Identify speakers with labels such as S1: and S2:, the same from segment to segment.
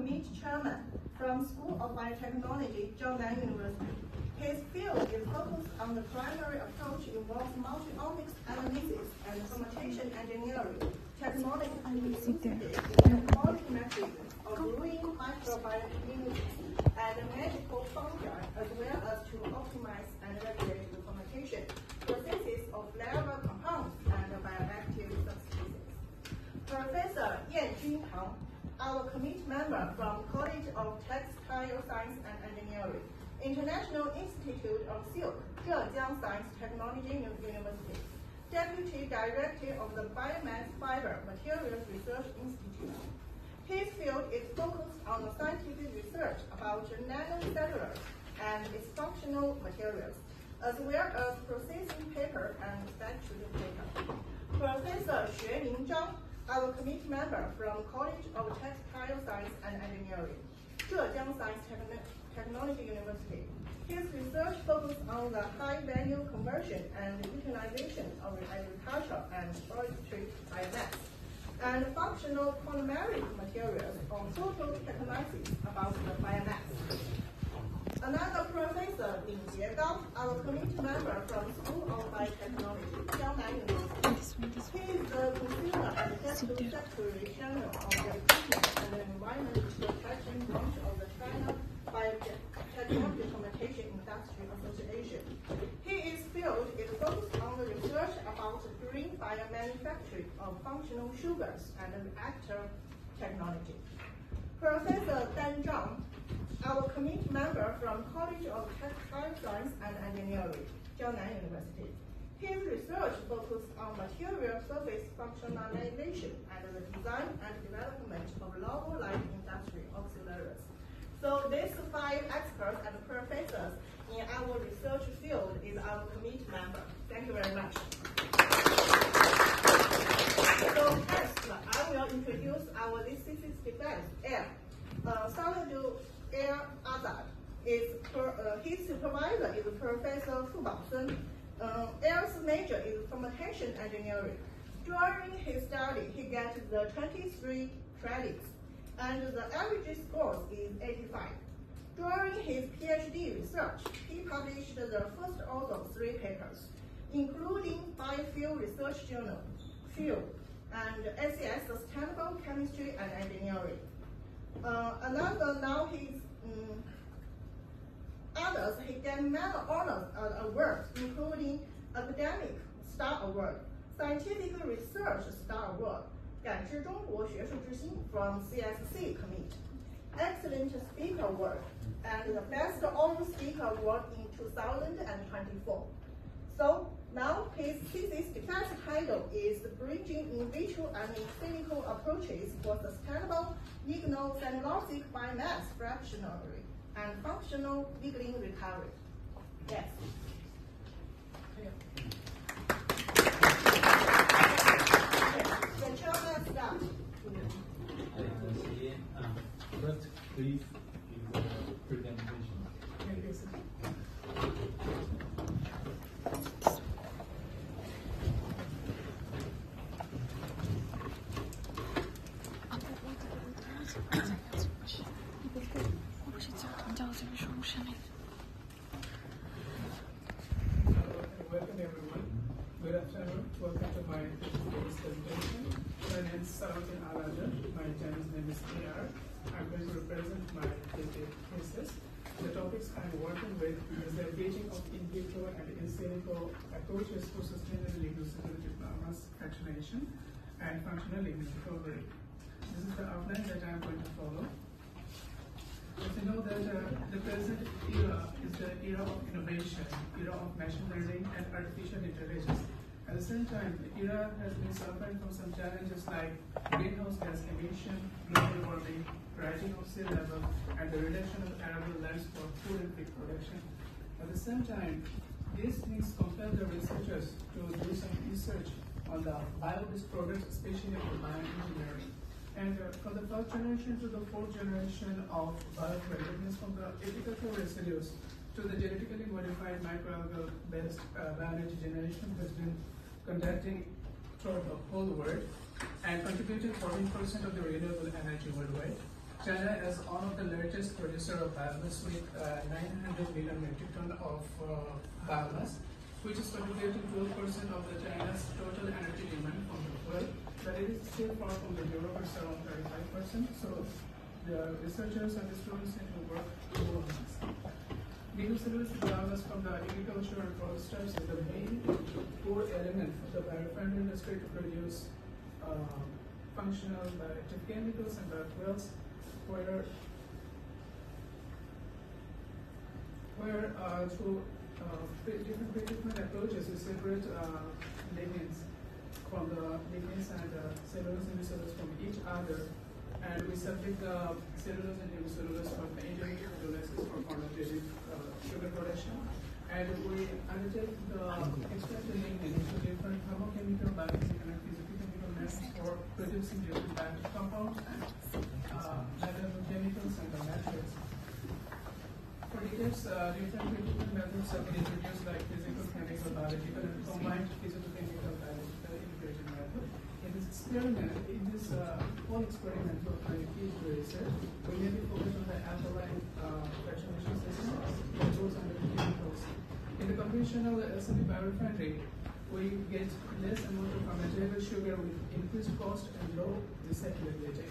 S1: committee chairman from School of Biotechnology, Zhejiang University. His field is focused on the primary approach involves multi-omics analysis and fermentation engineering, technology and quality mechanisms of brewing microbiomimicry and medical fungi, as well as to optimize and regulate the fermentation processes of larval compounds and bioactive substances. Professor Yan Juntang, our committee member from College of Textile Science and Engineering, International Institute of Silk, Zhejiang Science Technology University, Deputy Director of the Biomass Fiber Materials Research Institute. His field is focused on the scientific research about nanocellular and its functional materials, as well as processing paper and statutory paper. Professor Xuening Zhang, our committee member from College of Textile Science and Engineering, Zhejiang Science Technology University. His research focuses on the high-value conversion and utilization of agricultural and forestry biomass, and functional polymeric materials on photocatalysis about the biomass. Another professor, Lin Jiegao, our committee member from School of Biotechnology, Jiangnan University. He is the consumer and deputy secretary general of the Equipment and Environment Protection branch of the China Biotechnology Fermentation Industry Association. His field is focused on the research about green biomanufacturing of functional sugars and reactor technology. Professor Dan Zhang, our committee member from College of Textile Science and Engineering, Jiangnan University. His research focuses on material surface functionalization and the design and development of novel-like industry auxiliaries. So these 5 experts and professors in our research field is our committee member. Thank you very much. So first, I will introduce our listed defense air. Solid Air Azad is his supervisor is Professor Fu Baosun. Air's major is fermentation engineering. During his study, he gets the 23 credits, and the average score is 85. During his PhD research, he published the first of 3 papers, including Biofuel Research Journal, Fuel, and SCS Sustainable Chemistry and Engineering. He got many honors and awards, including Academic Star Award, Scientific Research Star Award, 感知中国学术之星 from CSC Committee, Excellent Speaker Award, and the Best Oral Speaker Award in 2024. So now his thesis defense title is Bridging in vitro and in silico approaches for sustainable lignocellulosic biomass fractionary and functional lignin recovery. Yes. The chairman starts.
S2: First, please give the presentation.
S1: Thank you, sir.
S3: Welcome everyone. Good afternoon. Welcome to my presentation. My name is Salatin Alaja. My Chinese name is PR. I'm going to represent my thesis. The topics I'm working with is the engaging of in vitro and in silico approaches for sustainable lignocellulosic biomass fractionation and functional lignin recovery. This is the outline that I'm going to follow. As you know that the present era is the era of innovation, era of machine learning and artificial intelligence. At the same time, the era has been suffering from some challenges like greenhouse gas emission, global warming, rising of sea level, and the reduction of arable lands for food and feed production. At the same time, these things compel the researchers to do some research on the bio-based products, especially for bioengineering. And from the 3rd generation to the 4th generation of bioproducts, from the apicultural residues to the genetically modified microalgal-based bioenergy generation has been conducting throughout the whole world and contributing 14% of the renewable energy worldwide. China is one of the largest producer of biomass with 900 million metric ton of biomass, which is contributing 12% of the China's total energy demand from the world, but it is still far from the Europe, it's around 35%. So the researchers and the students need to work more on this. Renewable biomass from the agriculture and foresters is the main core element of the biorefinery industry to produce functional bioactive chemicals and biofuels, where through different treatment approaches we separate lignins from the lignins and cellulose and hemicellulose from each other, and we subject the cellulose and hemicellulose from the intermediate hydrolysis for quantitative sugar production, and we undertake the extract the lignin into different thermochemical, biophysical, and physicochemical methods for producing different bioactive compounds and biochemicals and the matrix. For decades, different treatment methods have been introduced, like physical, chemical, biological, and combined physicochemical biological integration method. In this experiment, whole experiment to apply key to research, we mainly focus on the alkaline fractionation system that goes under the chemicals. In the conventional SME biorefinery, we get less amount of fermentable sugar with increased cost and low recyclability.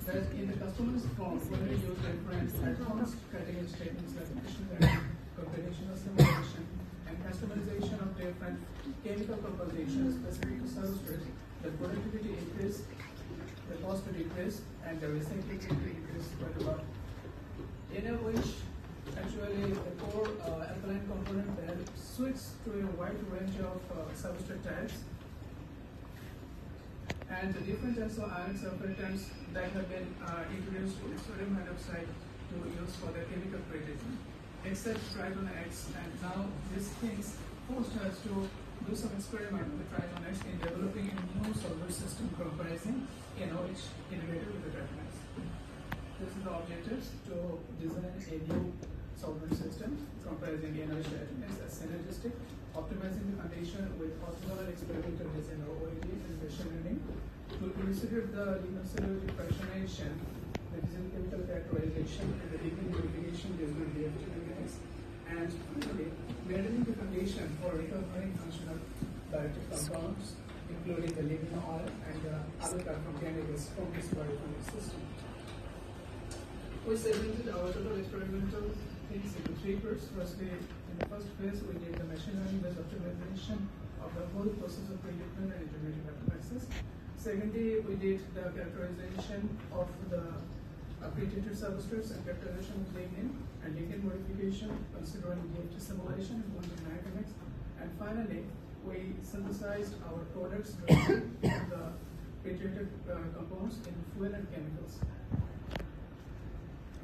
S3: But in the customer's form, when we use different advanced cutting-edge techniques like machine learning, computational simulation, and customization of different chemical compositions specific to substrates, the productivity increase, the cost decrease, and the recyclability increase quite a lot. In which actually the core alkaline component then switches to a wide range of substrate types and the different types of ion surfactants that have been introduced with sodium hydroxide to use for the chemical pretreatment, except Triton X. And now these things forced us to do some experiment with Triton X in developing a new solvent system comprising NOH integrated with the Triton X. This is the objectives to design a new solvent system comprising NOH Triton X as synergistic, optimizing the condition with orthogonal experimental design or OED and machine learning to consider the lignocellulosic fractionation, the chemical characterization, and the lignin modification based on DFT mechanics, and finally, maintaining the condition for recovering functional bioactive compounds, including the lignin oil and other platform chemicals from this biorefinery system. We segmented our total experimental things into three parts. Firstly, in the first phase, we did the machine learning-based optimization of the whole process of pretreatment and intermediate hydrolysis. Secondly, we did the characterization of the pretreated substrates and characterization of lignin and lignin modification, considering DFT simulation and quantum mechanics. And finally, we synthesized our products from the pretreated compounds in fuel and chemicals.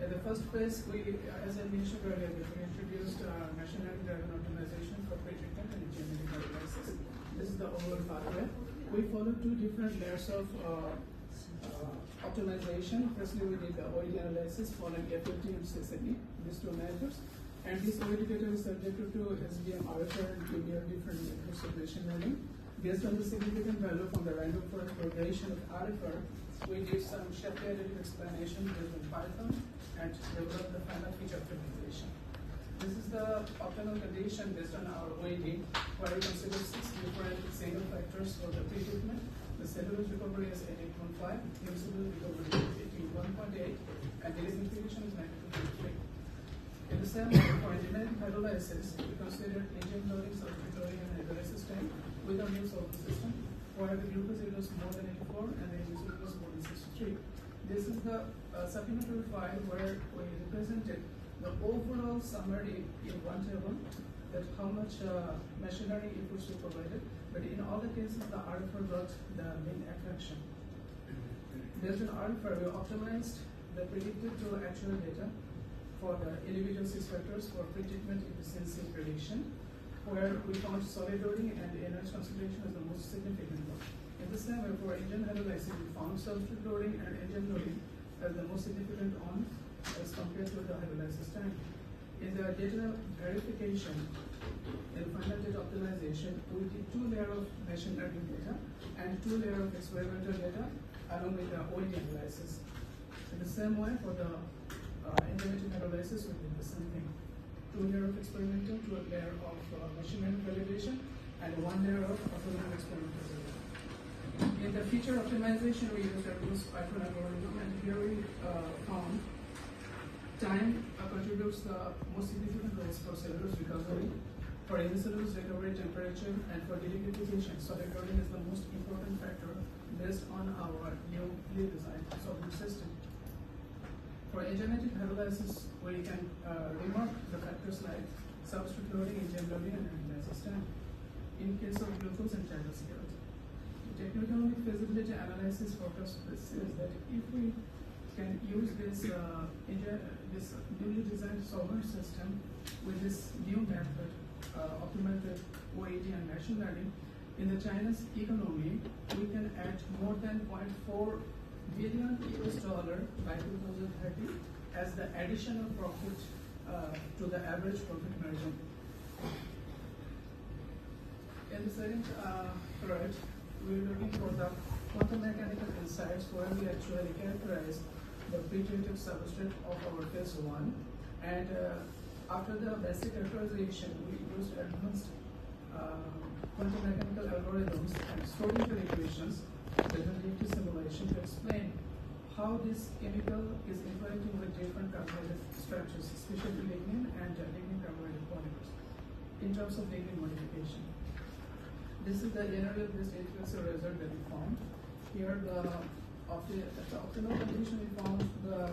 S3: In the first phase, as I mentioned earlier, we introduced machine learning-driven optimization for pretreatment and intermediate hydrolysis. This is the overall pathway. We followed two different layers of optimization. Firstly, we did the OED analysis following FLT and CSME, these two methods. And this OED data is subjected to SDM, RFR, and QBR different methods of machine learning. Based on the significant value from the random forest progression of RFR, we did some Shapley additive explanation based on Python and developed the final feature optimization. This is the optimal condition based on our OED, where we consider 6 different single factors for the pretreatment. The cellulose recovery is 88.5, hemicellulose recovery is 81.8, and the lignification is 92.3. In the same way, for engineering hydrolysis, we considered engine loading, sulfuric loading, and hydrolysis time with our new solvent system, where the glucose is more than 84 and the hemicellulose more than 63. This is the supplementary file where we represented the overall summary in one table, that how much machinery inputs were provided, but in all the cases the RFR got the main attraction. Based on RFR, we optimized the predicted to actual data for the individual 6 factors for pretreatment efficiency prediction, where we found solid loading and energy concentration as the most significant one. In the same way, for engine hydrolysis, we found sulfuric loading and engine loading as the most significant one as compared to the hydrolysis time. In the data verification, in final data optimization, we did 2 layers of machine learning data and 2 layers of experimental data along with the OED analysis. In the same way, for the enzymatic hydrolysis, we did the same thing. 2 layers of experimental, 2 layers of machine learning validation, and 1 layer of automated experimental validation. In the feature optimization, we used a reduced Python algorithm, and here we found time contributes the most significant roles for cellulose recovery, for cellulose recovery temperature, and for deliquification. Solid chlorine is the most important factor based on our newly designed solvent system. For enzymatic hydrolysis, we can remark the factors like substrate loading, enzyme loading, and hydrolysis time. In case of glucose and triglycerides, the techno-economic feasibility analysis forecast says that if we can use this this newly designed solvent system with this new method, optimized OAD and machine learning, in the China's economy, we can add more than $0.4 billion by 2030 as the additional profit to the average profit margin. In the second thread, we're looking for the quantum mechanical insights where we actually characterize the pre-treated substrate of our phase 1. And after the basic characterization, we used advanced quantum mechanical algorithms and Schrodinger equations, deterministic simulation, to explain how this chemical is interacting with different carbohydrate structures, especially lignin and lignin carbohydrate polymers, in terms of lignin modification. This is the general-based influencer result that we found. Here, at the optimal condition, we found the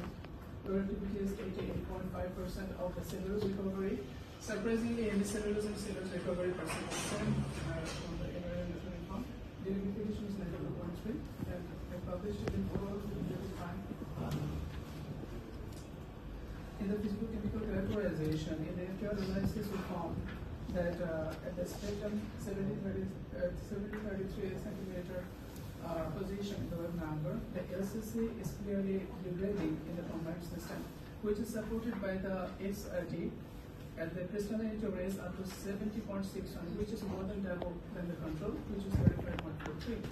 S3: productivity is 88.5% of the cellulose recovery. Surprisingly, in the cellulose and cellulose recovery percent is same from the general method we found. The liquefaction is -0.3, and I published it in oral time. In the physicochemical characterization, in the FTR analysis, we found that at the spectrum 70-33 centimeter position in the web number, the LCC is clearly degrading in the combined system, which is supported by the XRT, and the crystallinity raise up to 70.61, which is more than double than the control, which is 35.43.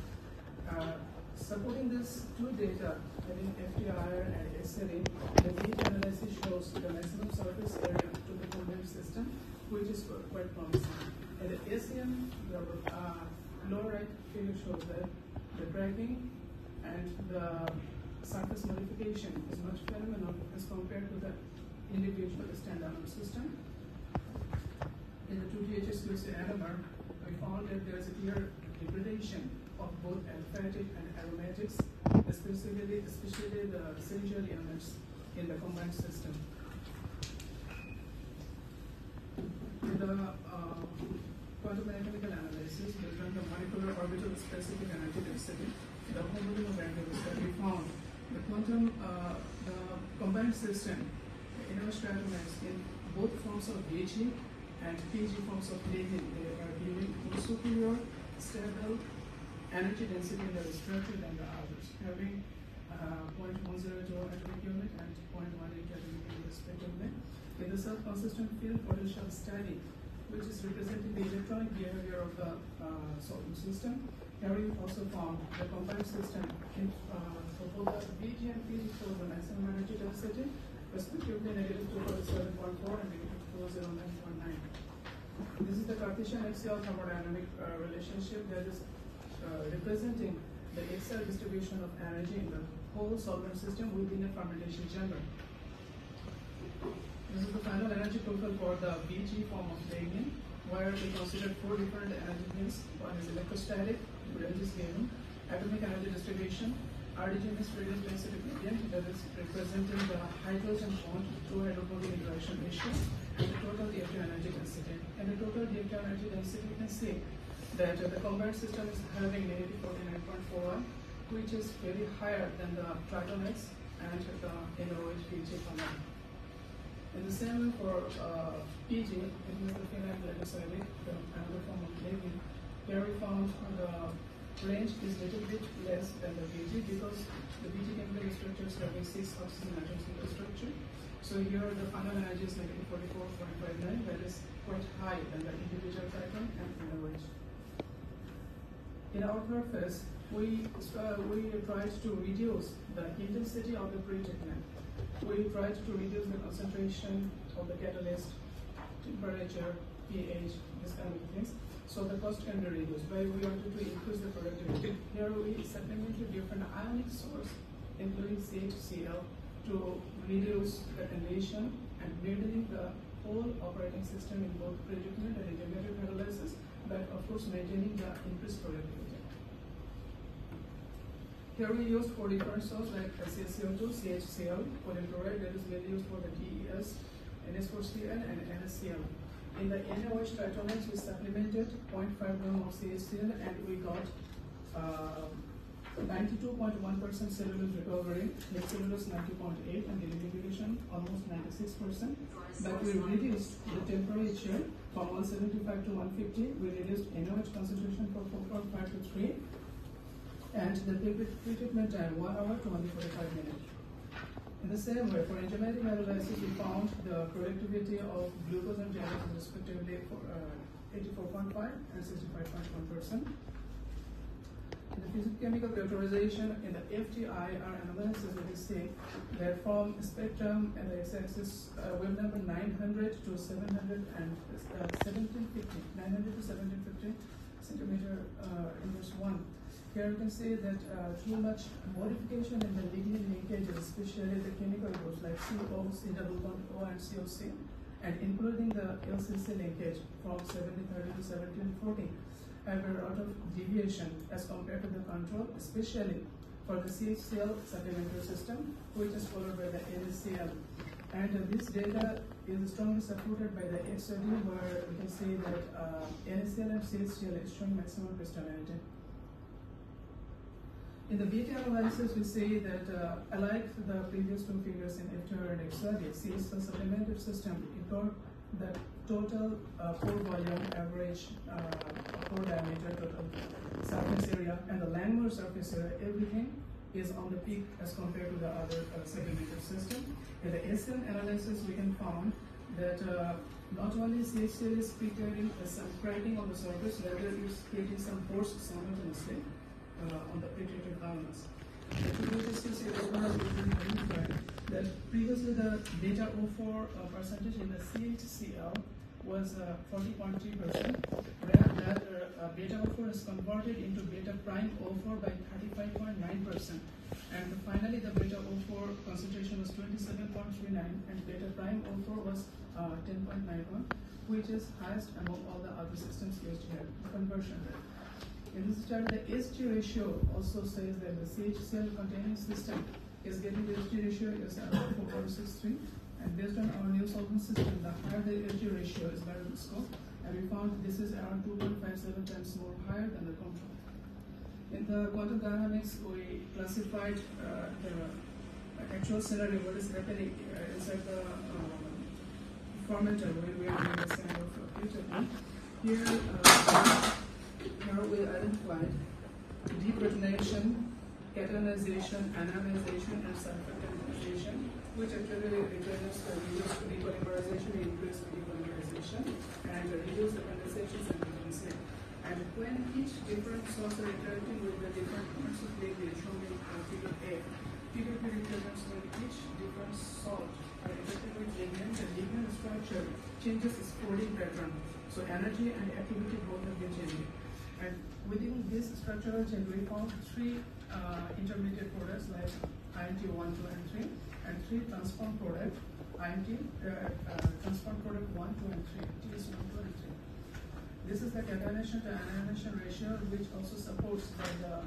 S3: Supporting these two data, having FTR and SLE, the deep analysis shows the maximum surface area to the combined system, which is quite promising. And the ACM, the lower right figure shows that the cracking and the surface modification is much phenomenal as compared to the individual standalone system. In the 2-THS-QC NMR, we found that there is a clear degradation of both aliphatic and aromatics, especially the essential elements in the combined system. In the quantum mechanical analysis based on the molecular orbital specific energy density, the homology variables that we found, the combined system innovates in both forms of VG and PG forms of lignin. They are giving superior stable energy density in the respiratory than the others, having 0.102 atomic unit and 0.18 atomic unit respectively. In the self-consistent field potential study, which is representing the electronic behavior of the solvent system, here we also found the combined system for both the VG and PG shows the maximum energy density, respectively -247.4 and -209.9. This is the Cartesian axial thermodynamic relationship that is representing the axial distribution of energy in the whole solvent system within a fermentation chamber. This is the final energy profile for the VG form of lignin, where we considered 4 different energy fields. One is electrostatic, range is given, atomic energy distribution, RDG is radius density gradient, that is representing the hydrogen bond to hydrophobic interaction ratio, and the total DFT energy density. And the total DFT energy density, you can see that the combined system is having -49.41, which is very higher than the Triton-X and the NOH PG combined. In the same way for PG, it is the phenyl glycosidic, another form of lignin. Here we found the range is a little bit less than the VG because the VG chemical structure is having 6 oxygen atoms in the structure. So here the final energy is -44.59, that is quite high than the individual Triton and NOH. In our purpose, we tried to reduce the intensity of the pretreatment. We tried to reduce the concentration of the catalyst, temperature, pH, this kind of things, so the cost can be reduced. But we wanted to increase the productivity. Here we supplemented different ionic source, including CHCl, to reduce the condition and maintaining the whole operating system in both pretreatment and integrated catalysis, but of course maintaining the increased productivity. Here we used 4 different sources like CaCO2, CHCl, polychloride that is mainly used for the DES, NS4Cl, and NSCl. In the NaOH tritonate, we supplemented 0.5 gram of CHCl and we got 92.1% cellulose recovery, net cellulose 90.8, and the lignification almost 96%. But we reduced the temperature from 175 to 150. We reduced NaOH concentration from 4.5 to 3. And the pretreatment time 1 hour to only 45 minutes. In the same way, for enzymatic analysis, we found the productivity of glucose and glucose respectively for 84.5 and 65.1%. In the physicochemical characterization in the FTIR analysis, we see that from spectrum and the x-axis wave number 900 to 700 and 1750, 900 to 1750 centimeter inverse 1. Here you can see that too much modification in the lignin linkages, especially the chemical groups like CO, C double bond O, and COC, and including the LCC linkage from 1730 to 1740, have a lot of deviation as compared to the control, especially for the CHCl supplementary system, which is followed by the NaCl. And this data is strongly supported by the X study, where you can see that NaCl and CHCl is showing maximum crystallinity. In the beta analysis, we see that unlike the previous two figures in FTR and X study, CHCl supplementary system, it got the total pore volume, average pore diameter, total surface area, and the Langmuir surface area, everything is on the peak as compared to the other supplementary system. In the SM analysis, we can find that not only CHCl is creating some cracking on the surface, rather it's creating some pores simultaneously on the pretreated biomass. That previously the beta O4 percentage in the CHCl was 40.3%, where that beta O4 is converted into beta prime O4 by 35.9%. And finally the beta O4 concentration was 27.39 and beta prime O4 was 10.91, which is highest among all the other systems used here, the conversion rate. In this study, the ST ratio also says that the CHCl containing system is getting the ST ratio is around 4.63, and based on our new solvent system, the higher the ST ratio is better than scope, and we found this is around 2.57 times more higher than the control. In the quantum dynamics, we classified the actual scenario, what is happening inside the fermenter when we are doing this kind of pretreatment. Here we identified deprotonation, catalyzation, anionization, and sulfur-catalyzation, which actually represents the reduced depolymerization, increased depolymerization, and reduce the condensation frequency. And when each different source are interacting with the different parts of liquid, shown in figure A, figure B represents when each different salt are interacting with lignin, the lignin structure changes its folding pattern. So energy and activity both have been changing. And within this structural change, we found 3 intermediate products like INT 1, 2, and 3, and 3 transform product, transform product 1, 2, and 3, TS 1, 2, and 3. This is the catenation to anionization ratio, which also supports by the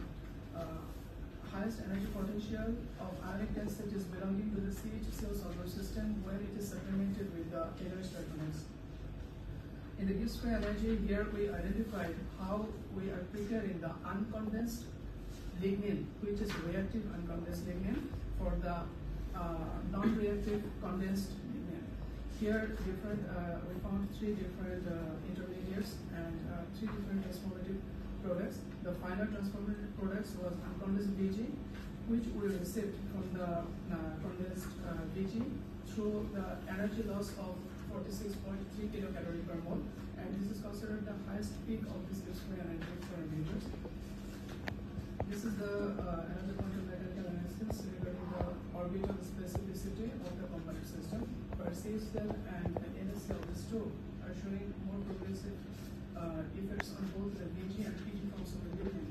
S3: highest energy potential of ionic densities belonging to the CHCl solver system, where it is supplemented with the NaOH tritonate. In the Gibbs-free energy, here we identified how we are preparing the uncondensed lignin, which is reactive uncondensed lignin, for the non-reactive condensed lignin. Here, we found 3 different intermediates and 3 different transformative products. The final transformative products was uncondensed Vg, which we received from the condensed Vg through the energy loss of 46.3 kilocalorie per mole, and this is considered the highest peak of this Gibbs-free energy for meters. This is the another quantum mechanical analysis regarding the orbital specificity of the component system, where CSL and NSL, these two, are showing more progressive effects on both the VG and PG forms of the ligand.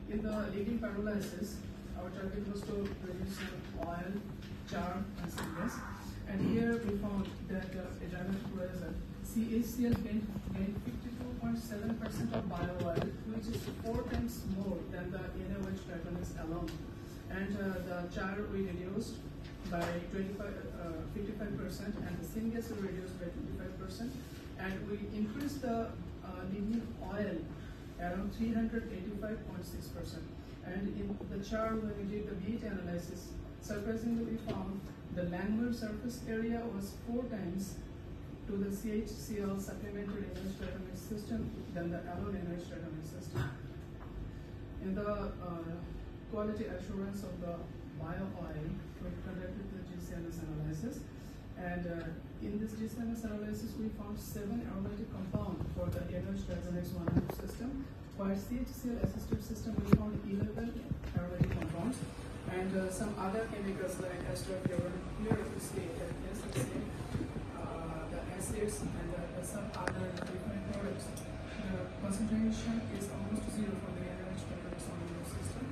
S3: In the ligand pyrolysis, our target was to produce oil, char, and syngas. And here we found that a dramatic result. CHCl gained 52.7% of bioenergy, which is 4 times more than the NaOH tritonix alone. And the char we reduced by 55%, and the syngas we reduced by 25%. And we increased the lignin oil around 385.6%. And in the char, when we did the BET analysis, surprisingly we found the Langmuir surface area was 4 times to the CHCl supplemented NaOH tritonix system than the alone NaOH tritonix system. In the quality assurance of the bio-oil, we conducted the GCMS analysis, and in this GCMS analysis we found 7 aromatic compounds for the NaOH tritonix 100 system, while CHCl assisted system we found 11 aromatic compounds, and some other chemicals like astrofuran. Here you see that SSA, the acids, and some other different products. The concentration is almost 0 for the NaOH tritonix 100 system,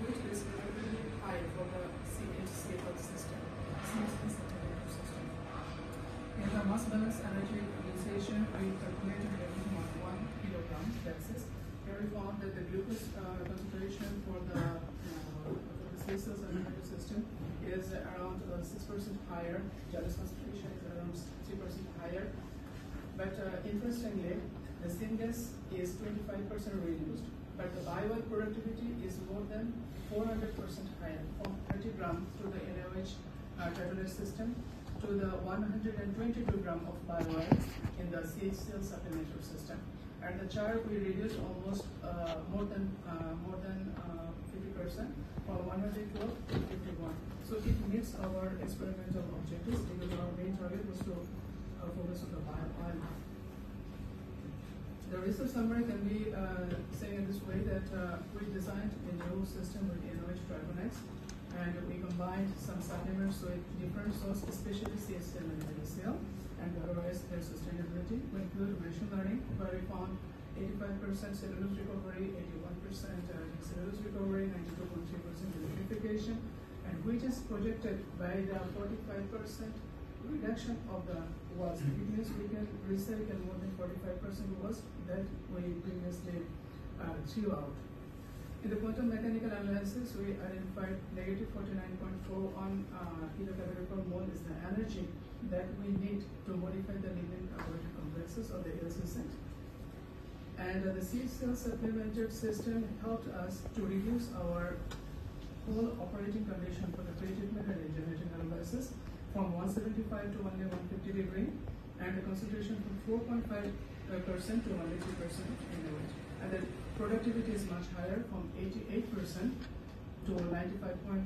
S3: which is relatively high for the CHCl system. In the mass balance energy utilization, we calculated everything on 1 kilogram basis. Here we found that the glucose concentration for the cells and the system is around 6% higher. Gyrus concentration is around 3% higher. But interestingly, the syngas is 25% reduced, but the bioenergy productivity is more than 400% higher, from 30 grams to the NaOH tritonix system to the 122 grams of bioenergy in the CHCl supplementary system. And the char we reduced almost more than 50%, from 112 to 51. So it meets our experimental objectives because our main target was to focus on the bio-oil. The research summary can be saying in this way that we designed a new system with NaOH tritonix, and we combined some supplements with different sources, especially CHCl and NaCl, and otherwise their sustainability. We include machine learning, where we found 85% cellulose recovery, 81% cellulose recovery, 92.3% electrification, and which is projected by the 45% reduction of the waste. It means we can recycle more than 45% waste that we previously threw out. In the quantum mechanical analysis, we identified negative 49.4 on kilocalorie per mole is the energy that we need to modify the lignin cooperative complexes of the LC set. And the CHCl supplemented system helped us to reduce our whole operating condition for the pre-treatment and regenerating analysis from 175 to only 150 degree, and the concentration from 4.5% to only 2% in the range. And the productivity is much higher, from 88% to 95.9%.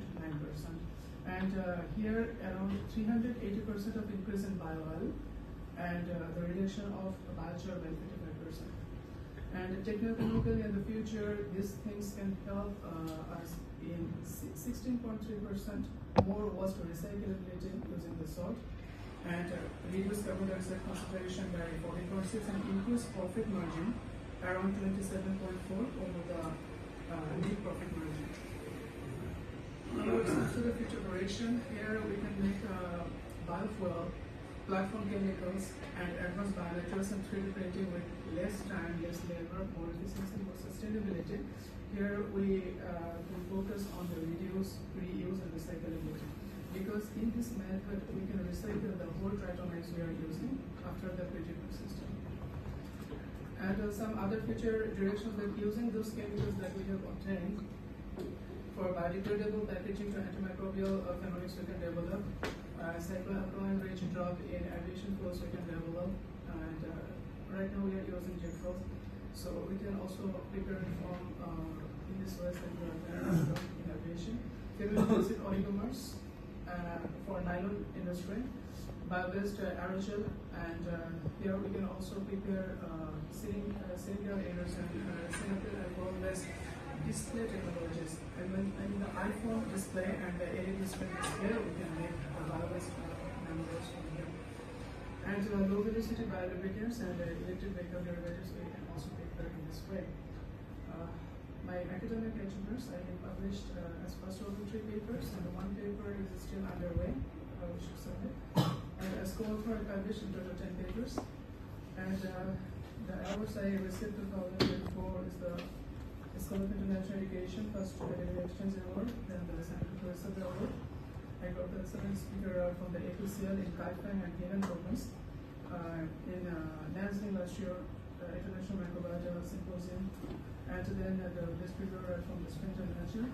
S3: And here around 380% of increase in bioenergy, and the reduction of biochar by 55%. And technically in the future, these things can help us in 16.3% more waste recyclability using the salt, and reduce carbon dioxide concentration by 14.6, and increase profit margin around 27.4 over the net profit margin. Now it's to the future direction. Here we can make biofuel, platform chemicals, and advanced biomaterials and 3D printing with less time, less labor, more efficiency, more sustainability. Here we can focus on the reduce, reuse, and recyclability. Because in this method, we can recycle the whole tritonix we are using after the pre-treatment system. And some other future directions that using those chemicals that we have obtained for biodegradable packaging to antimicrobial phenolics we can develop. Cycloalkaline-rich drug in aviation fuels we can develop, and right now we are using jet fuels. So we can also prepare it from in this way in aviation. Phenolic acid oligomers for nylon industry, bio-based aerosol, and here we can also prepare cylinder aerosol, alcohol-based display technologies. And when in the iPhone display and the LED screen display, we can make wireless numbers from here. And low velocity biorefineries and electric vehicle derivatives, we can also take that in this way. My academic achievements, I have published as first over 3 papers, and one paper is still underway, we should submit. And as co-author, I published in total 10 papers. And the awards I received in 2024 is the School of International Education First Academic Exchange Award, then the Scientific Research Award. I got the excellent speaker from the APCL in Kaifeng and Henan province. In Nanjing last year, International Microbiology Symposium, and then the speaker from the Spring International.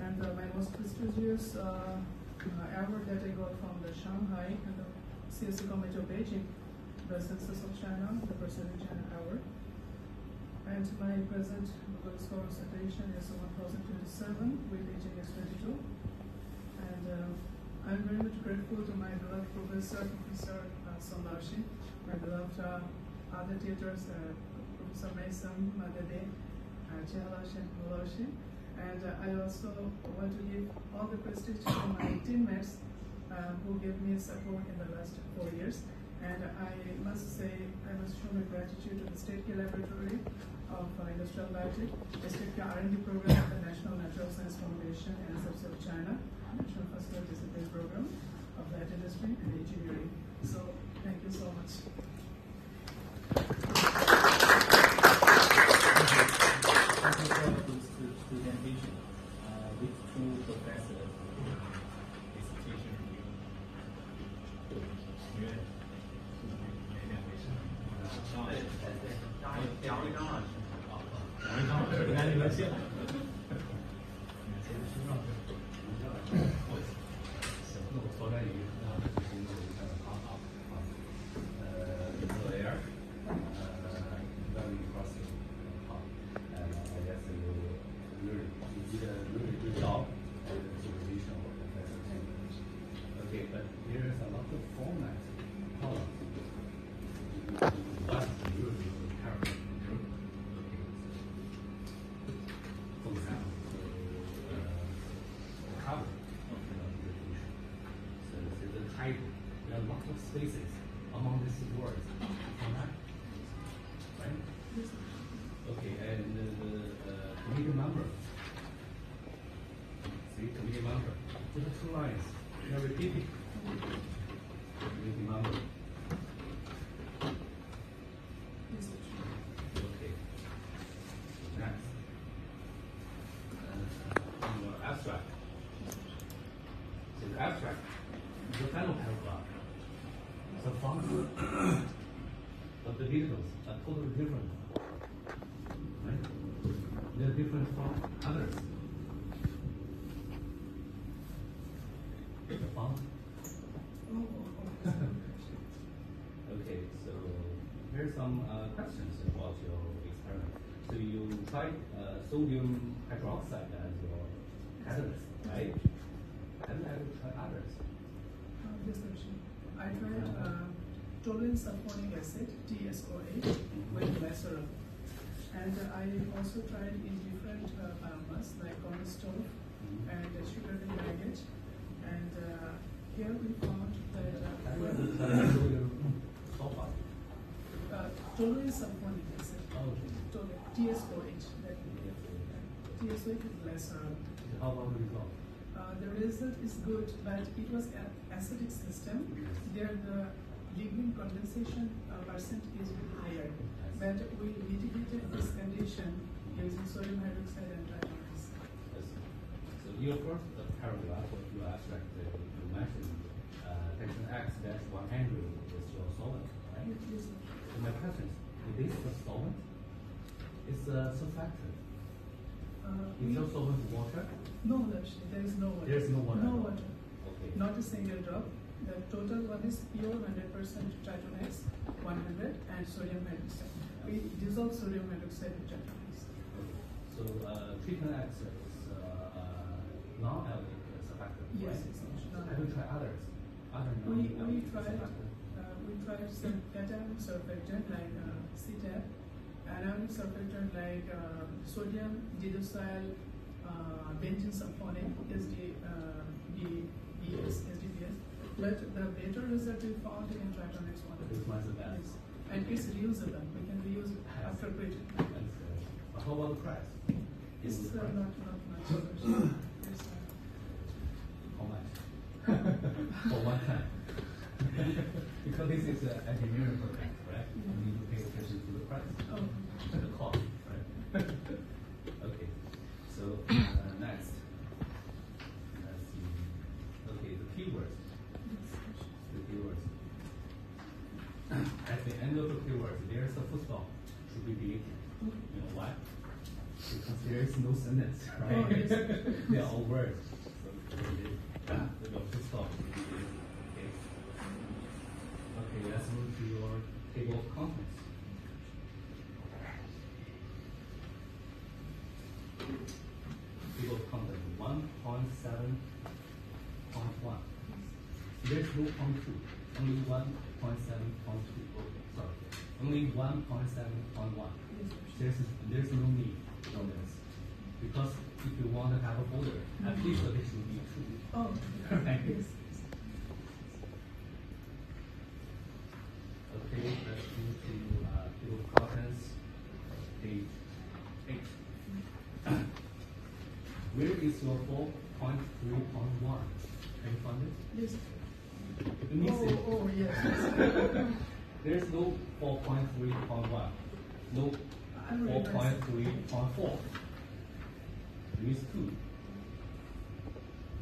S3: And my most prestigious award that I got from the Shanghai and the CSC Committee of Beijing, the Census of China, the President China Award. And my present Google Scholar citation is 1027 with Beijing X22. And I'm very much grateful to my beloved Professor Sondashi, my beloved other tutors, Professor Mason, Madade, Chehalashi, and Mulashi. And I also want to give all the prestige to my teammates who gave me support in the last 4 years. And I must say, I must show my gratitude to the State Key Laboratory of Industrial Biotech, the State Key R&D program of the National Natural Science Foundation and Subsidy of China, National Facility Discipline Program of that industry and engineering. So, thank you so much.
S2: Thank you for this presentation. With 2 professors, this teaching review. 应该留下。那我说点语，there, very impressive. I guess you did a really good job at the supervision of Professor Chen. Okay, but there is a lot of format columns. What do you character? For example, the cover of the presentation. So the title. There are lots of spaces among these words. Format, right? Okay, and the committee member. See, committee member. Just 2 lines. They are repeating. Committee member. Okay. Next. Your abstract. So the abstract. The final paragraph. The font of the details are totally different. Right? They're different from others. The font. Okay, so here's some questions about your experiment. So you tried sodium hydroxide as your catalyst, right? Have you ever tried others?
S3: Yes, I tried toluene sulfonic acid, TSO8, with glycerol. And I also tried in different biomass like corn stove and sugarcane baggage. And here we found that
S2: Sodium sulfide.
S3: toluene sulfonic acid,
S2: Oh,
S3: TSO8, TSO8 is glycerol.
S2: how about the result?
S3: The result is good, but it was an acidic system. There the lignin condensation percent is higher. But we mitigated this condition using sodium hydroxide and tritonase.
S2: Yes. So your first paragraph of your abstract, you mentioned tension X dash 100 is your solvent, right?
S3: Yes.
S2: So my question is this the solvent? It's a surfactant. Is your solvent water?
S3: No, actually, there is no water.
S2: There is no water.
S3: No water.
S2: Okay.
S3: Not a single drop. The total one is pure 100% tritonase, 100, and sodium hydroxide. We dissolve sodium hydroxide with tritonase.
S2: Okay. So treatment X is non-alkylic surfactant,
S3: Yes,
S2: right?
S3: it's
S2: Have you tried others? Other
S3: We
S2: non-alkylic
S3: tried
S2: surfactant?
S3: some cation surfactant like CTAP anionic surfactant like sodium didosyl benzene sulfonate SDBS. But the better result we found, you can try it on next one.
S2: This one's the best.
S3: Yes. And it's reusable. We can reuse it after creating.
S2: But how about the price?
S3: It's
S2: Is the
S3: not
S2: price?
S3: much. It's,
S2: How much? For one time. Because this is an engineering project, right? You need to pay attention to the price.
S3: oh,
S2: And the cost, right? Okay. So next. Let's see. Okay, the keywords. The keywords. At the end of the keywords, there's a full stop. Should be deleted. You know why? Because there is no sentence, right?
S3: Oh, yes.
S2: They are all words. So the full stop should be deleted. Okay. Okay, let's move to your table of contents. Table of contents 1.7.1. There's no point 2, only 1.7.2. Oh, sorry, only 1.7.1. There's no need for this. Because if you want to have a folder, at least it should be 2.
S3: oh,
S2: Right?
S3: yes.
S2: Okay, let's move to table of contents, page 8. Where is your 4.3.1? Can you find it?
S3: Yes.
S2: You miss it.
S3: Oh, yes.
S2: There's no 4.3.1, no 4.3.4. There is 2.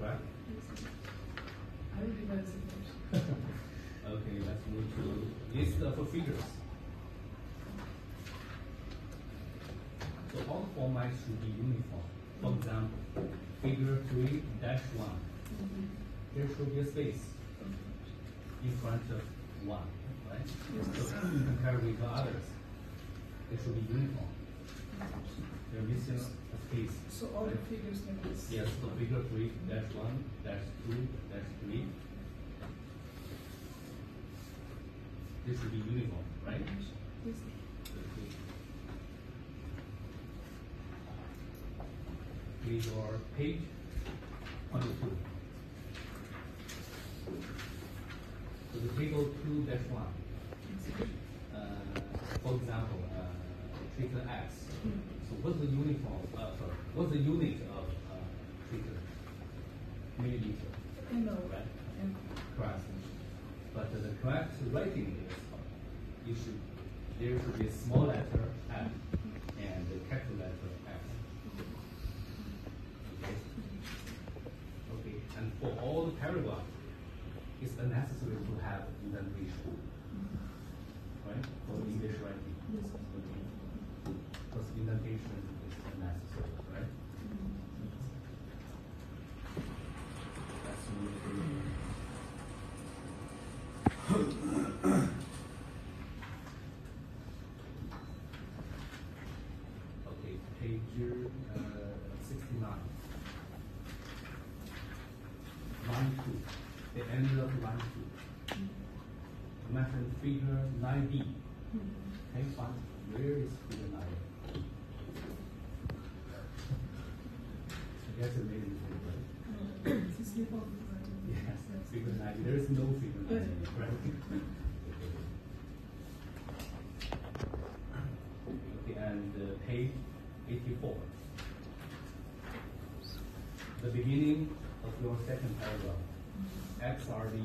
S2: Right?
S3: I will revise it.
S2: Okay, let's move to list of figures. So all the formats should be uniform. For example, figure 3-1. There should be a space in front of 1, right? So compared with the others, they should be uniform. They're missing a space.
S3: So all the figures can be.
S2: Yes, so figure 3-1-2-3. This should be uniform, right?
S3: Yes.
S2: Okay. Is your page 22. So the table 2-1. For example, trigger X. So what's the uniform? What's the unit of trigger? Milliliter.
S3: No.
S2: Right? Correct. But the correct writing is there should be a small letter F and the capital letter F. Okay. Okay. And for all the paragraph, it's unnecessary to have indentation. Right? For English writing.
S3: Yes.
S2: Okay. Because indentation is unnecessary, right? Let's move to okay, page 69. Line 2. The end of line 2. Mention figure 9B. Okay, fine. Where is figure 9? I guess it made it right?
S3: It's a slip of
S2: Yes, figure 9. There is no figure 9, right? Okay, and page 84. The beginning of your second paragraph, XRD.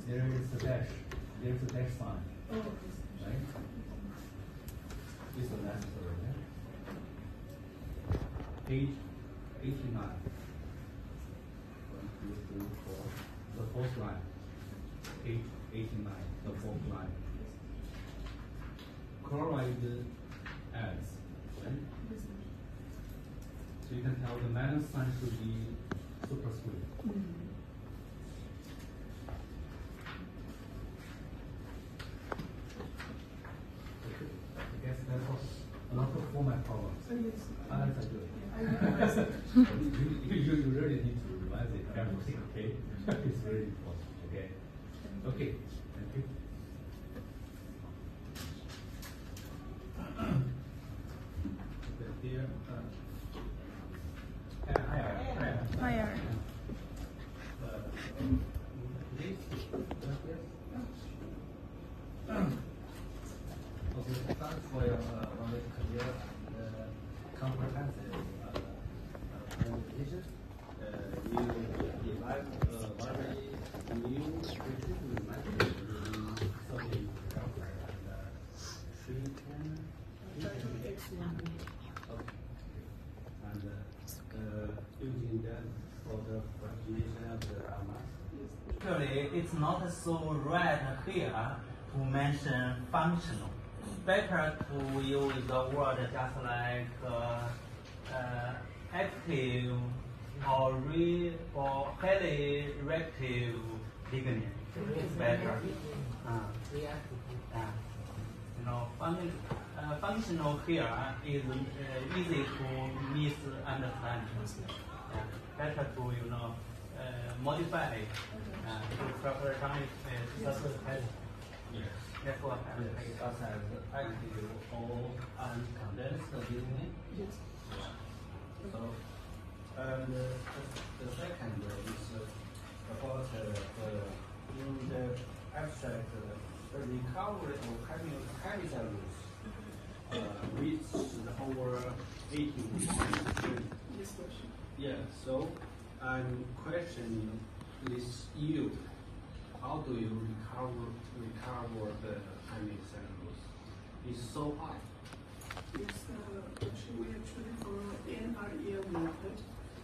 S2: There is a dash. There's a dash sign,
S3: Oh, yes.
S2: right? It's unnecessary, right? Page 89. 1, 2, 3, 4. The fourth line. Page 89. The fourth line. Chloride adds, right?
S3: Yes.
S2: So you can tell the minus sign should be superscript. I guess that's a lot of format problems.
S3: Oh, yes.
S2: Others are good.
S3: I realize that.
S2: You really need to revise it carefully, okay? It's very important, okay? Okay, thank you. Actually, it's not so right here to mention functional. Better to use the word just like active or highly reactive lignin. It's better. You know, functional here is easy to misunderstand. Better to modify it to proper time.
S4: Yes.
S2: That's what I'm
S4: Yes.
S2: saying.
S4: Such as active or uncondensed lignin.
S3: Yes.
S4: So, and the second is about in the abstract, the recovery of heavy cellulose reaches over 80%.
S3: Yes, question.
S4: Yeah, so I'm questioning this yield. How do you recover the heavy cellulose? It's so high.
S3: Yes, we actually follow NREL method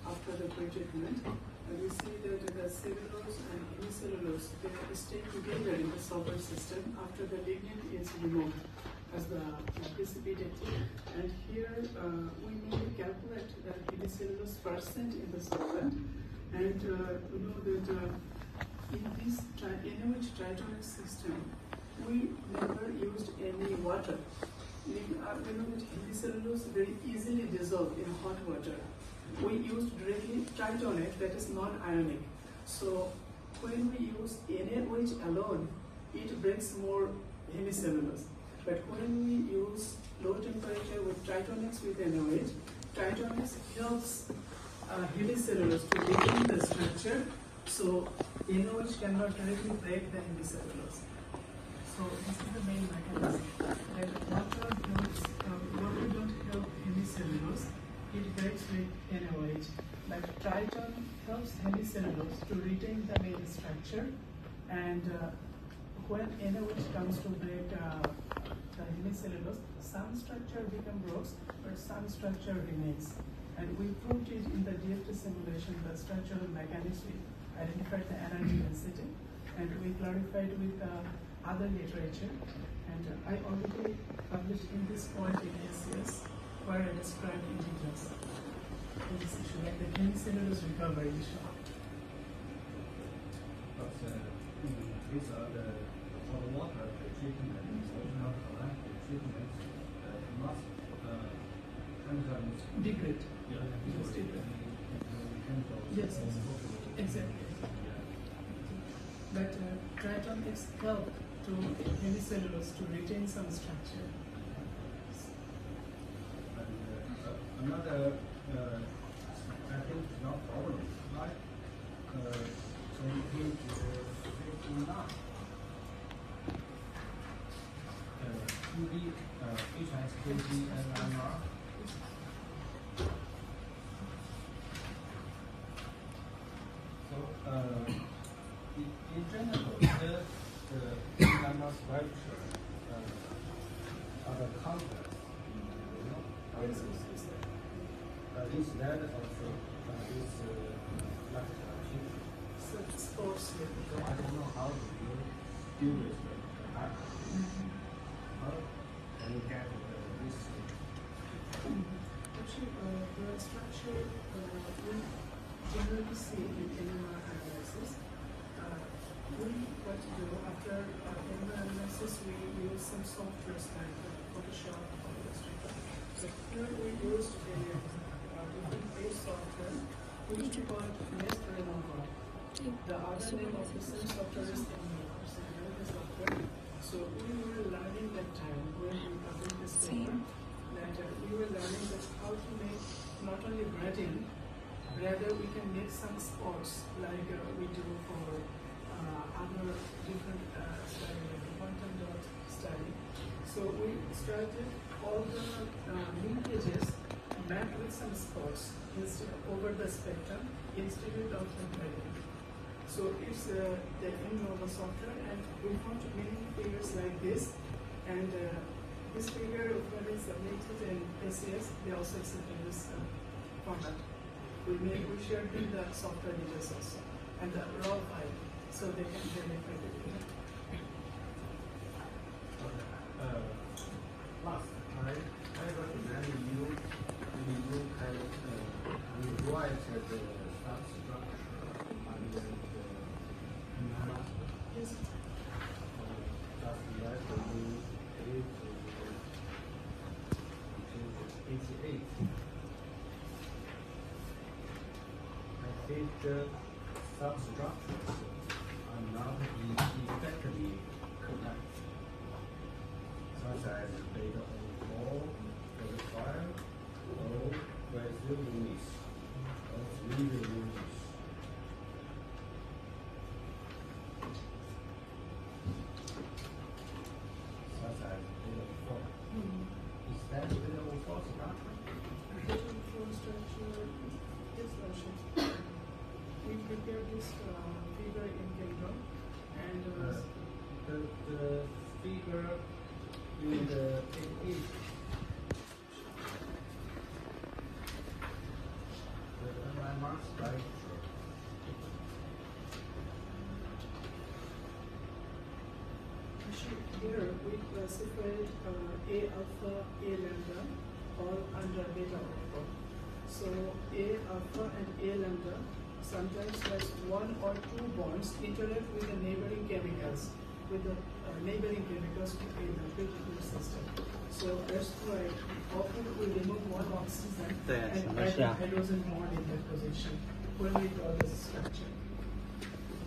S3: after the pre-treatment. We see that the cellulose and hemicellulose, they stay together in the solvent system after the lignin is removed as the precipitate. And here we may calculate the hemicellulose percent in the solvent, and we know that in this NaOH tritonic system, we never used any water. We know that hemicellulose very easily dissolve in hot water. We used directly tritonate, that is non-ionic. So when we use NaOH alone, it breaks more hemicellulose. But when we use low temperature with tritonics with NaOH, tritonics helps hemicellulose to retain the structure. So NaOH cannot directly break the hemicellulose. So this is the main mechanism. That water don't help hemicellulose, it breaks with NaOH. But triton helps hemicellulose to retain the main structure, and when NaOH comes to break the hemicellulose, some structure becomes broken, but some structure remains. And we proved it in the DFT simulation, the structural mechanism. We identified the energy density, and we clarified with other literature. And I already published in this point in SCS, where I described in details in this issue, like the hemicellulose recovery issue.
S4: But these are the hot water treatment, not collective treatment, must chemicals.
S3: Degrade.
S4: Yeah,
S3: Yes, degrade.
S4: chemicals.
S3: Yes, exactly. But tritonics help to hemicellulose to retain some structure.
S4: And another, I think, not problem, right? So page 59. 2D, HSKD and MR. So, in general, the MR structure are the complex. Instead of this lactation.
S3: So it's force here.
S4: So I don't know how do you deal with that. How can you get this?
S3: Actually, the structure we generally see in NMR analysis. What to do after NMR analysis, we use some software like Photoshop or Illustrator. So here we used a different page software, which we call renewable. The other name of the same software is renewable software. So we were learning that time when we published this paper, that we were learning that how to make not only breading, rather we can make some spots like we do for other different study, like the quantum dot study. So we started all the linkages mapped with some spots over the spectrum instead of the breading. So it's the renewable software, and we found many figures like this, and this figure when it's submitted in SCS, they also accepted this format. We shared in the software details also, and the raw file. so they can verify it here.
S4: Last, I recommend you look at rewrite the substructure and the mass.
S3: Yes.
S4: Just like you did 88. I think the substructures are not effectively connected, such as beta O4, beta 5, or residue units, or 3 units. Such as beta 4. Is that beta O4 structure?
S3: Structure is Russian. We prepare this figure in Kindle and
S4: The figure in the page 8. The landmark structure.
S3: here we classified A alpha, A lambda all under beta alpha. So A alpha and A lambda sometimes has one or two bonds interact with the neighboring chemicals, with the neighboring chemicals to create the critical system. So that's why often we remove one oxygen and add a hydrogen bond in that position when we draw this structure.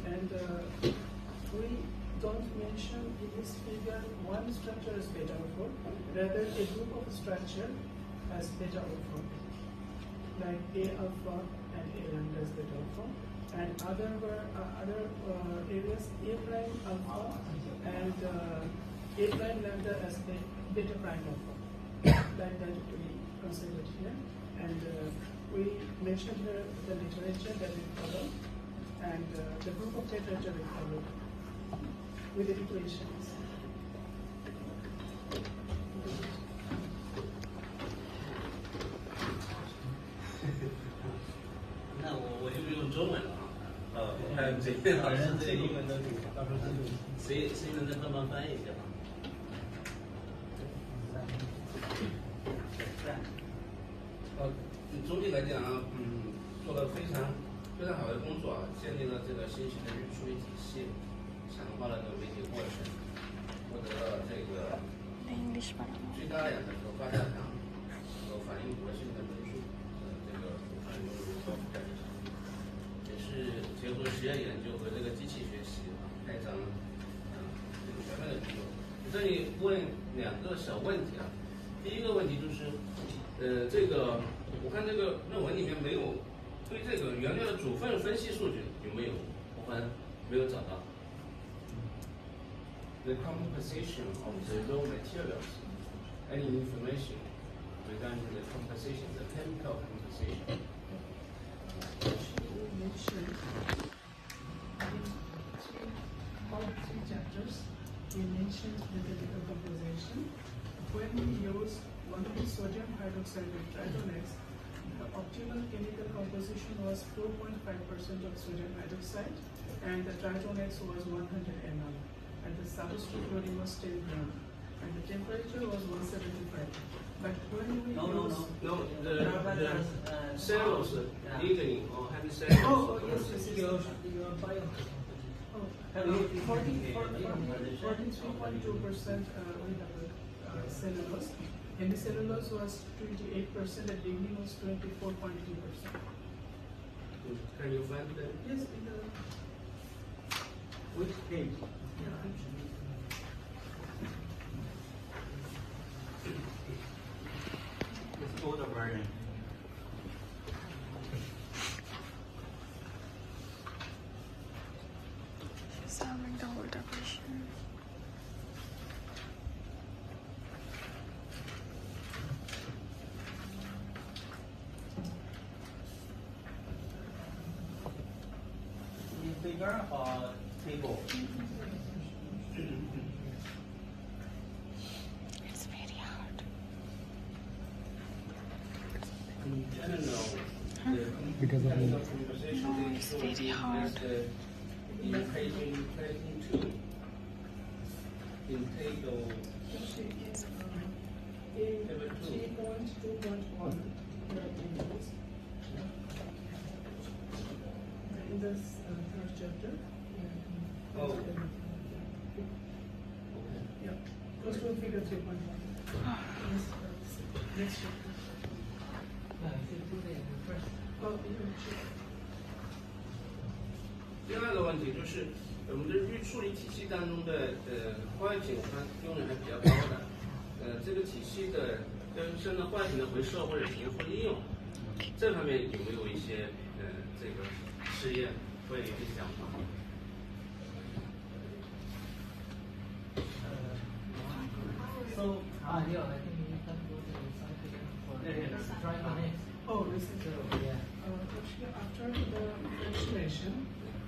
S3: And we don't mention in this figure one structure as beta O4, rather a group of structure as beta O4, like A alpha and A lambda as beta O4, and other areas A prime alpha and A prime lambda as beta prime alpha. Like that we considered here, and we mentioned here the literature that we follow and the group of literature we followed with the equations.
S5: 那我就用中文了啊。看这个老师这个英文都挺好，谁能再帮忙翻译一下吗？总体来讲，做了非常好的工作啊，建立了这个新型的运输体系，强化了这个媒体过程，获得了这个最大量的发展量和反应活性的分数，这个反应高附加值，也是结合实验研究和这个机器学习开展这个全面的工作。这里问两个小问题啊，第一个问题就是，这个我看这个论文里面没有对这个原料的组分分析数据有没有？我好像没有找到。The composition of the raw materials, any information regarding the composition, the chemical composition.
S3: We mentioned in all three chapters, we mentioned the chemical composition. When we use 1 sodium hydroxide with Tritonex, the optimal chemical composition was 4.5% of sodium hydroxide, and the Tritonex was 100 ml, and the substrate loading was 10 gram, and the temperature was 175. But when we
S5: The cellulose lignin or heavy cellulose.
S3: yes. Oh, 43.2% we have cellulose. Hemicellulose was 28% and lignin was 24.2%.
S5: Can you find that?
S3: Yes, in the
S5: Which page? It's older version.
S6: Having the older version.
S5: Figure or table?
S6: It's very hard.
S5: In general, the
S6: Because of
S5: chemical composition
S6: No, it's very hard.
S5: in page 22, in table
S3: in
S5: Table two.
S3: 3.2.1, there are tables. In this third chapter.
S5: Oh. Okay.
S3: Yeah, goes to figure 3.1. Next chapter. Oh, you can check.
S5: 第二个问题就是，我们的预处理体系当中的坏品，它用量还比较高的，这个体系的跟生的坏品的回收或者重复利用，这方面有没有一些这个试验或者一些想法？
S7: So, yeah, I think we can go to something for try on it.
S3: Oh, this is
S7: Yeah.
S3: actually after the fractionation,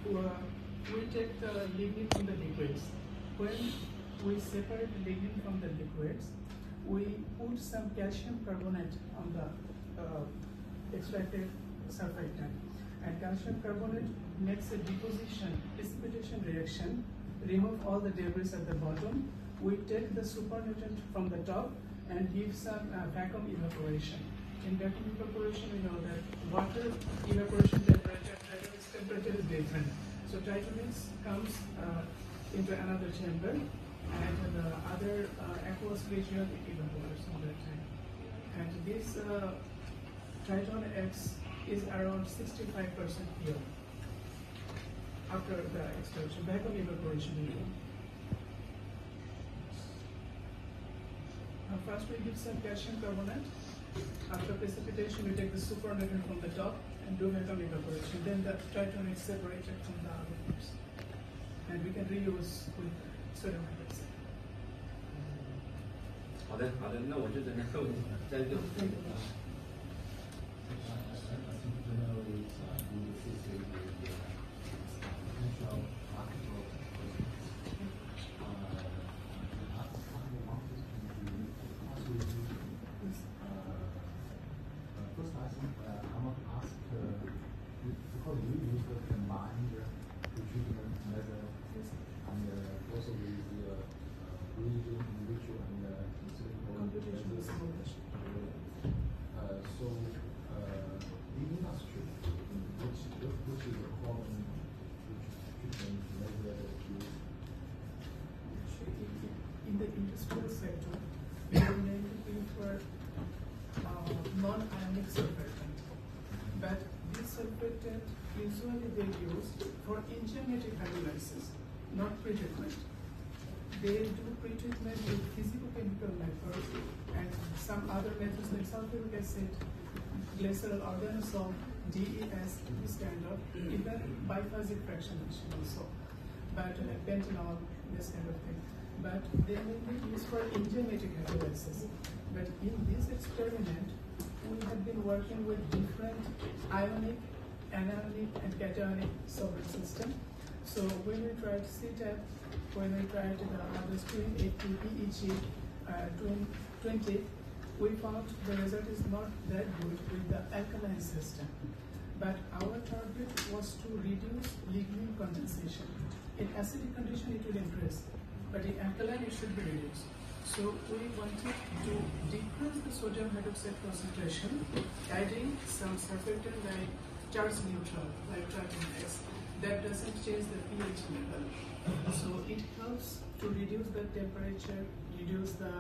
S3: we take the lignin from the liquids. When we separate the lignin from the liquids, we put some calcium carbonate on the extracted surfactant. And calcium carbonate makes a deposition, precipitation reaction, remove all the debris at the bottom. We take the supernatant from the top and give some vacuum evaporation. In vacuum evaporation, we know that water evaporation temperature, Tritonix temperature is different. So Tritonix comes into another chamber and the other aqueous region evaporates on that time. And this Triton X is around 65% pure after the extraction, vacuum evaporation. First we give some calcium carbonate. After precipitation, we take the supernatant from the top and do vacuum evaporation. Then the Triton is separated from the other parts. And we can reuse with sodium hydroxide.
S5: 好的，好的，那我就在那问你了，再见。
S2: First, I think I want to ask, because you use the combined treatment method and also with the breathing, in vitro and
S3: Computational simulation.
S2: So, in industry, which is the common treatment method used?
S3: In the industrial sector, we are mainly prefer non-ionic surfactant. But this surfactant usually they use for enzymatic hydrolysis, not pretreatment. They do pretreatment with physicochemical methods and some other methods like sulfuric acid, glycerol organosol, DES, this kind of, even biphasic fractionation also, but pentanol, this kind of thing. But they may be used for enzymatic hydrolysis. But in this experiment, we have been working with different ionic, anionic, and cationic solvent system. So when we tried CTAP, when we tried the other stream, ATP, EG, 20, we found the result is not that good with the alkaline system. But our target was to reduce lignin condensation. In acidic condition, it will increase, but in alkaline, it should be reduced. So we wanted to decrease the sodium hydroxide concentration, adding some surfactant like charge neutral, like Triton X. That doesn't change the pH level. So it helps to reduce the temperature, reduce the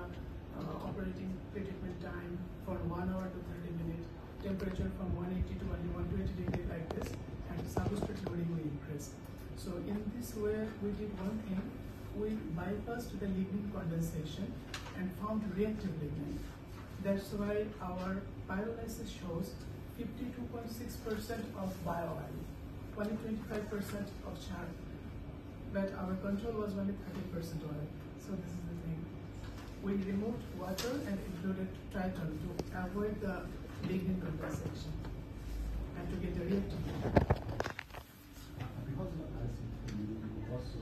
S3: operating pretreatment time from 1 hour to 30 minutes, temperature from 180 to only 120 degrees like this, and substrate loading will increase. So in this way, we did one thing. We bypassed the lignin condensation and found reactive lignin. That's why our pyrolysis shows 52.6% of bio-oil, only 25% of char. But our control was only 30% oil. So this is the thing. We removed water and included Triton to avoid the lignin condensation and to get the reactive lignin.
S2: Because I think you also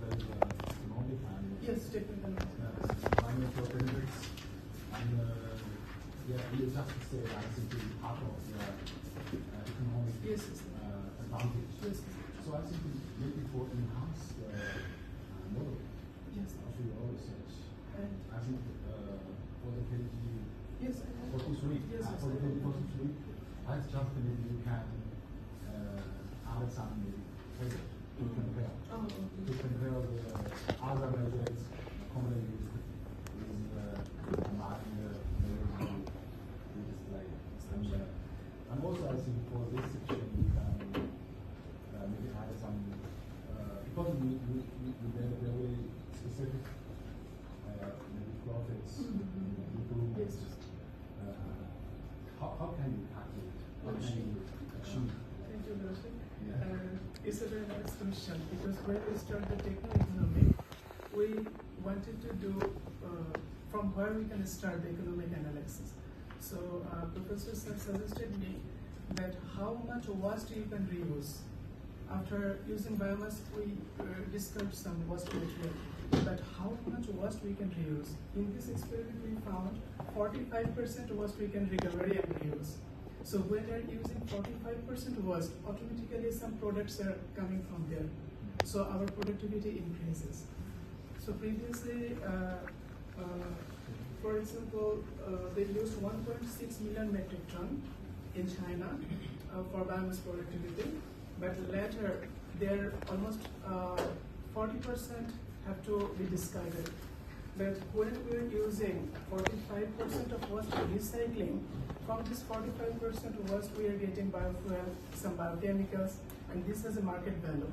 S2: study economic and
S3: Yes, technical.
S2: environmental benefits, and yeah, you just say I think it's part of the economic
S3: Yes, yes.
S2: advantage.
S3: Yes.
S2: So
S8: So I think maybe for enhanced model,
S3: Yes.
S8: after your research,
S3: And
S8: I think for the KG
S3: yes,
S8: 43,
S3: yes, yes,
S8: for the KG 43, I just maybe you can add some maybe table to compare.
S3: Oh, okay.
S8: To compare the other measures commonly used with marking the display. And also I think for this section we can maybe add some because we very specific maybe profits improvements.
S3: Yes.
S8: How can you calculate? How can you achieve?
S3: Thank you, Roshan.
S8: Yeah.
S3: It's a very nice question because when we started techno-economic, we wanted to do from where we can start the economic analysis. So professors have suggested me that how much waste you can reuse. After using biomass, we discovered some waste material, but how much waste we can reuse. In this experiment, we found 45% waste we can recover and reuse. So when we are using 45% waste, automatically some products are coming from there. So our productivity increases. So previously, for example, they used 1.6 million metric ton in China for biomass productivity, but later there almost 40% have to be discarded. But when we are using 45% of waste recycling, from this 45% waste we are getting biofuel, some biochemicals, and this has a market value.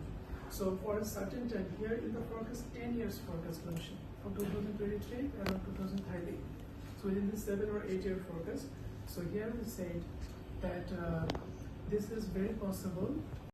S3: So for a certain time, here in the forecast, 10 years forecast version, from 2023 around 2030. So within the 7 or 8 year forecast. So here we said that this is very possible